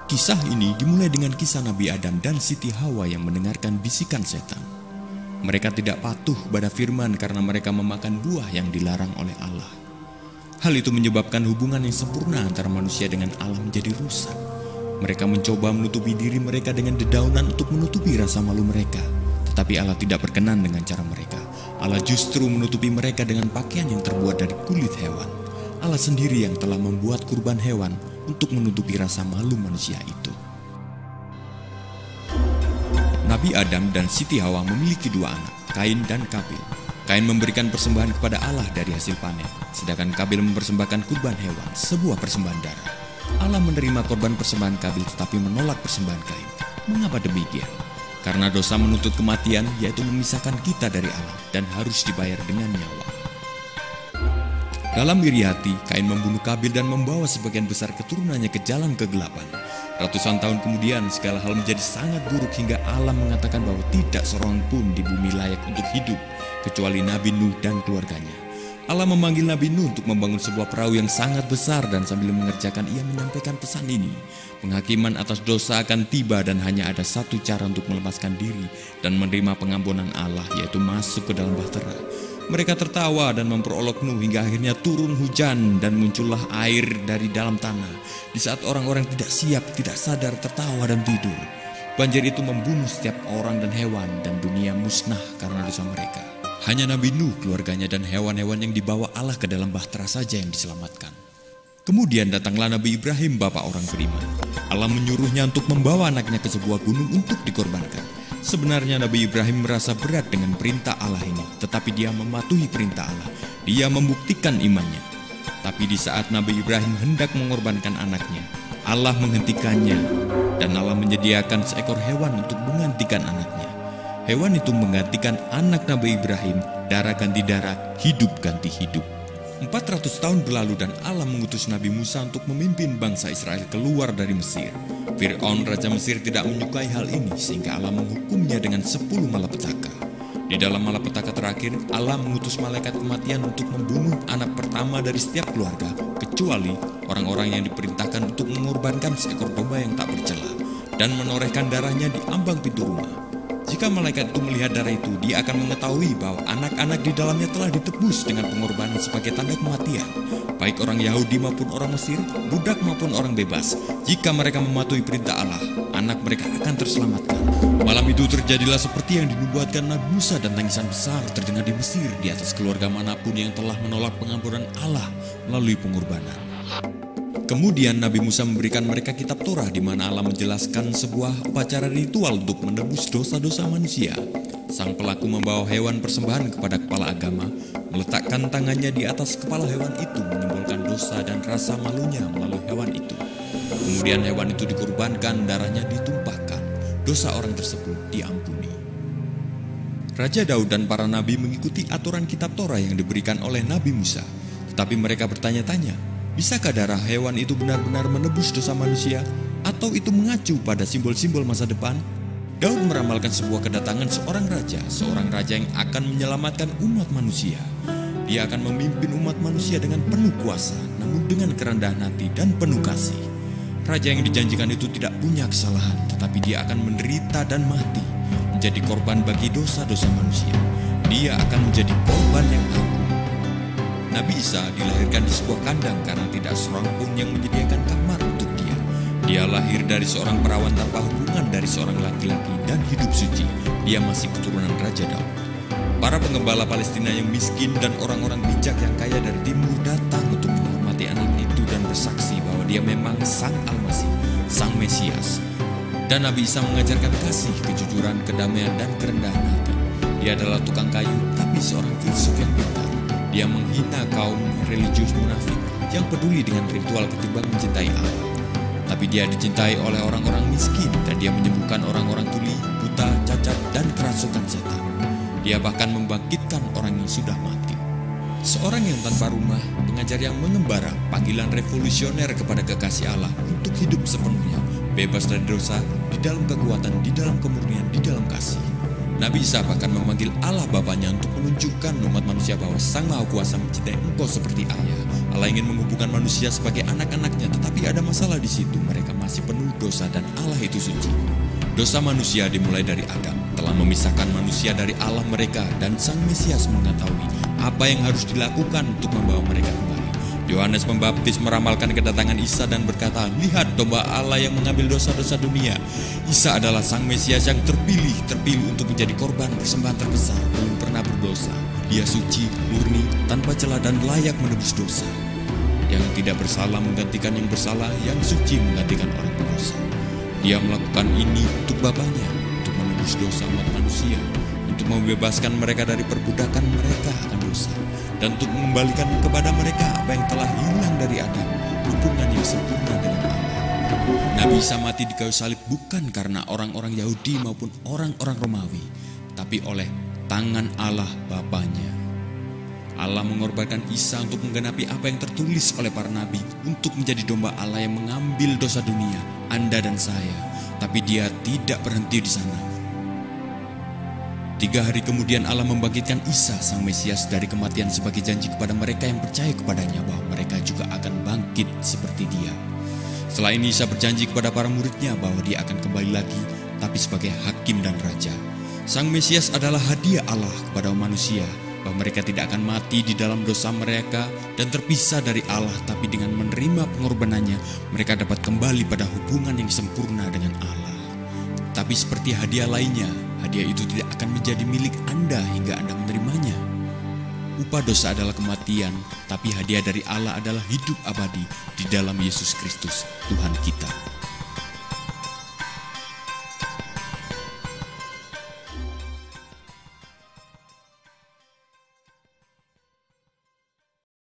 Kisah ini dimulai dengan kisah Nabi Adam dan Siti Hawa yang mendengarkan bisikan setan. Mereka tidak patuh pada firman karena mereka memakan buah yang dilarang oleh Allah. Hal itu menyebabkan hubungan yang sempurna antara manusia dengan Allah menjadi rusak. Mereka mencoba menutupi diri mereka dengan dedaunan untuk menutupi rasa malu mereka. Tetapi Allah tidak berkenan dengan cara mereka. Allah justru menutupi mereka dengan pakaian yang terbuat dari kulit hewan. Allah sendiri yang telah membuat kurban hewan untuk menutupi rasa malu manusia itu. Nabi Adam dan Siti Hawa memiliki dua anak, Kain dan Kabil. Kain memberikan persembahan kepada Allah dari hasil panen, sedangkan Kabil mempersembahkan kurban hewan, sebuah persembahan darah. Allah menerima korban persembahan Kabil tetapi menolak persembahan Kain. Mengapa demikian? Karena dosa menuntut kematian, yaitu memisahkan kita dari Allah dan harus dibayar dengan nyawa. Dalam iri hati, Kain membunuh Kabil dan membawa sebagian besar keturunannya ke jalan kegelapan. Ratusan tahun kemudian, segala hal menjadi sangat buruk hingga Allah mengatakan bahwa tidak seorang pun di bumi layak untuk hidup, kecuali Nabi Nuh dan keluarganya. Allah memanggil Nabi Nuh untuk membangun sebuah perahu yang sangat besar dan sambil mengerjakan ia menyampaikan pesan ini. Penghakiman atas dosa akan tiba dan hanya ada satu cara untuk melepaskan diri dan menerima pengampunan Allah, yaitu masuk ke dalam bahtera. Mereka tertawa dan memperolok Nuh hingga akhirnya turun hujan dan muncullah air dari dalam tanah. Di saat orang-orang tidak siap, tidak sadar, tertawa dan tidur. Banjir itu membunuh setiap orang dan hewan dan dunia musnah karena dosa mereka. Hanya Nabi Nuh, keluarganya dan hewan-hewan yang dibawa Allah ke dalam bahtera saja yang diselamatkan. Kemudian datanglah Nabi Ibrahim, bapak orang beriman. Allah menyuruhnya untuk membawa anaknya ke sebuah gunung untuk dikorbankan. Sebenarnya Nabi Ibrahim merasa berat dengan perintah Allah ini, tetapi dia mematuhi perintah Allah. Dia membuktikan imannya. Tapi di saat Nabi Ibrahim hendak mengorbankan anaknya, Allah menghentikannya dan Allah menyediakan seekor hewan untuk menggantikan anaknya. Hewan itu menggantikan anak Nabi Ibrahim, darah ganti darah, hidup ganti hidup. 400 tahun berlalu dan Allah mengutus Nabi Musa untuk memimpin bangsa Israel keluar dari Mesir. Fir'aun raja Mesir tidak menyukai hal ini sehingga Allah menghukumnya dengan 10 malapetaka. Di dalam malapetaka terakhir, Allah mengutus malaikat kematian untuk membunuh anak pertama dari setiap keluarga, kecuali orang-orang yang diperintahkan untuk mengorbankan seekor domba yang tak bercela dan menorehkan darahnya di ambang pintu rumah. Jika malaikat itu melihat darah itu, dia akan mengetahui bahwa anak-anak di dalamnya telah ditebus dengan pengorbanan sebagai tanda kematian. Baik orang Yahudi maupun orang Mesir, budak maupun orang bebas. Jika mereka mematuhi perintah Allah, anak mereka akan terselamatkan. Malam itu terjadilah seperti yang dinubuatkan Nabi Musa dan tangisan besar terdengar di Mesir di atas keluarga manapun yang telah menolak pengampunan Allah melalui pengorbanan. Kemudian Nabi Musa memberikan mereka kitab Torah di mana Allah menjelaskan sebuah upacara ritual untuk menebus dosa-dosa manusia. Sang pelaku membawa hewan persembahan kepada kepala agama, meletakkan tangannya di atas kepala hewan itu menyimbolkan dosa dan rasa malunya melalui hewan itu. Kemudian hewan itu dikurbankan, darahnya ditumpahkan, dosa orang tersebut diampuni. Raja Daud dan para nabi mengikuti aturan kitab Torah yang diberikan oleh Nabi Musa. Tetapi mereka bertanya-tanya, bisakah darah hewan itu benar-benar menebus dosa manusia? Atau itu mengacu pada simbol-simbol masa depan? Daud meramalkan sebuah kedatangan seorang raja yang akan menyelamatkan umat manusia. Dia akan memimpin umat manusia dengan penuh kuasa, namun dengan kerendahan hati dan penuh kasih. Raja yang dijanjikan itu tidak punya kesalahan, tetapi dia akan menderita dan mati, menjadi korban bagi dosa-dosa manusia. Dia akan menjadi korban yang agung. Nabi Isa dilahirkan di sebuah kandang karena tidak seorang pun yang menyediakan kamar untuk dia. Dia lahir dari seorang perawan tanpa hubungan dari seorang laki-laki dan hidup suci. Dia masih keturunan Raja Daud. Para penggembala Palestina yang miskin dan orang-orang bijak yang kaya dari timur datang untuk menghormati anak itu dan bersaksi bahwa dia memang Sang Al-Masih, Sang Mesias. Dan Nabi Isa mengajarkan kasih, kejujuran, kedamaian, dan kerendahan hati. Dia adalah tukang kayu, tapi seorang filsuf yang pintar. Dia menghina kaum religius munafik yang peduli dengan ritual ketimbang mencintai Allah. Tapi dia dicintai oleh orang-orang miskin dan dia menyembuhkan orang-orang tuli, buta, cacat, dan kerasukan setan. Dia bahkan membangkitkan orang yang sudah mati. Seorang yang tanpa rumah, pengajar yang mengembara, panggilan revolusioner kepada kekasih Allah untuk hidup sepenuhnya, bebas dari dosa, di dalam kekuatan, di dalam kemurnian, di dalam kasih. Nabi Isa bahkan memanggil Allah Bapanya untuk menunjukkan umat manusia bahwa Sang Maha Kuasa mencintai engkau seperti ayah. Allah ingin menghubungkan manusia sebagai anak-anaknya, tetapi ada masalah di situ. Mereka masih penuh dosa dan Allah itu suci. Dosa manusia dimulai dari Adam, telah memisahkan manusia dari Allah mereka, dan Sang Mesias mengetahui apa yang harus dilakukan untuk membawa mereka kembali. Yohanes Pembaptis meramalkan kedatangan Isa dan berkata, "Lihat domba Allah yang mengambil dosa-dosa dunia." Isa adalah Sang Mesias yang terpilih untuk menjadi korban persembahan terbesar, belum pernah berdosa. Dia suci, murni, tanpa celah dan layak menebus dosa. Yang tidak bersalah menggantikan yang bersalah, yang suci menggantikan orang berdosa. Dia melakukan ini untuk Bapanya, untuk menebus dosa umat manusia, untuk membebaskan mereka dari perbudakan mereka akan dosa, dan untuk mengembalikan kepada mereka apa yang telah hilang dari Adam, hubungan yang sempurna dengan Allah. Nabi Isa mati di kayu salib bukan karena orang-orang Yahudi maupun orang-orang Romawi, tapi oleh tangan Allah Bapanya. Allah mengorbankan Isa untuk menggenapi apa yang tertulis oleh para nabi, untuk menjadi domba Allah yang mengambil dosa dunia, Anda dan saya. Tapi Dia tidak berhenti di sana. 3 hari kemudian Allah membangkitkan Isa Sang Mesias dari kematian sebagai janji kepada mereka yang percaya kepadanya bahwa mereka juga akan bangkit seperti Dia. Setelah ini Isa berjanji kepada para muridnya bahwa Dia akan kembali lagi, tapi sebagai hakim dan raja. Sang Mesias adalah hadiah Allah kepada manusia, bahwa mereka tidak akan mati di dalam dosa mereka dan terpisah dari Allah, tapi dengan menerima pengorbanannya mereka dapat kembali pada hubungan yang sempurna dengan Allah. Tapi seperti hadiah lainnya, hadiah itu tidak akan menjadi milik Anda hingga Anda menerimanya. Upah dosa adalah kematian, tapi hadiah dari Allah adalah hidup abadi di dalam Yesus Kristus, Tuhan kita.